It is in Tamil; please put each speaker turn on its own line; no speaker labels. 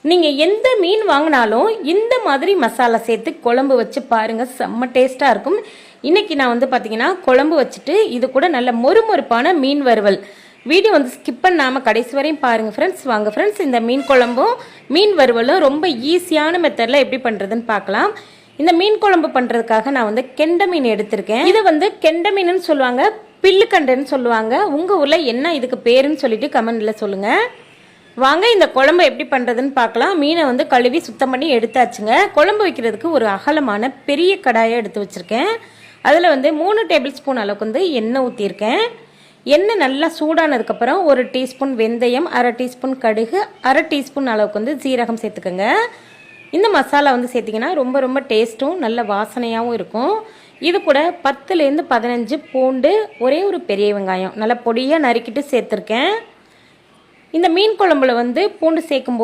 நீங்கள் எந்த மீன் வாங்கினாலும் இந்த மாதிரி மசாலா சேர்த்து குழம்பு வச்சு பாருங்கள், செம்ம டேஸ்ட்டாக இருக்கும். இன்றைக்கி நான் வந்து பார்த்திங்கன்னா குழம்பு வச்சுட்டு இது கூட நல்ல மொறுமொறுப்பான மீன் வறுவல். வீடியோ வந்து ஸ்கிப் பண்ணாமல் கடைசி வரையும் பாருங்கள் ஃப்ரெண்ட்ஸ். வாங்க ஃப்ரெண்ட்ஸ், இந்த மீன் குழம்பும் மீன் வறுவலும் ரொம்ப ஈஸியான மெத்தடில் எப்படி பண்ணுறதுன்னு பார்க்கலாம். இந்த மீன் குழம்பு பண்ணுறதுக்காக நான் வந்து கெண்டை மீன் எடுத்திருக்கேன். இது வந்து கெண்டை மீனுன்னு சொல்லுவாங்க, பில்லுக்கண்டைன்னு சொல்லுவாங்க. உங்கள் ஊரில் என்ன இதுக்கு பேருன்னு சொல்லிட்டு கமெண்டில் சொல்லுங்கள். வாங்க இந்த குழம்பு எப்படி பண்ணுறதுன்னு பார்க்கலாம். மீனை வந்து கழுவி சுத்தம் பண்ணி எடுத்தாச்சுங்க. குழம்பு வைக்கிறதுக்கு ஒரு அகலமான பெரிய கடாயை எடுத்து வச்சுருக்கேன். அதில் வந்து 3 டேபிள் ஸ்பூன் அளவுக்கு வந்து எண்ணெய் ஊற்றிருக்கேன். எண்ணெய் நல்லா சூடானதுக்கப்புறம் 1 டீஸ்பூன் வெந்தயம், 1/2 டீஸ்பூன் கடுகு, 1/2 டீஸ்பூன் அளவுக்கு வந்து ஜீரகம் சேர்த்துக்கோங்க. இந்த மசாலா வந்து சேர்த்திங்கன்னா ரொம்ப ரொம்ப டேஸ்ட்டும் நல்ல வாசனையாகவும் இருக்கும். இது கூட 10லேருந்து 15 பூண்டு, ஒரே ஒரு பெரிய வெங்காயம் நல்லா பொடியாக நறுக்கிட்டு சேர்த்துருக்கேன். இந்த மீன் குழம்புல வந்து பூண்டு சேர்க்கும்போது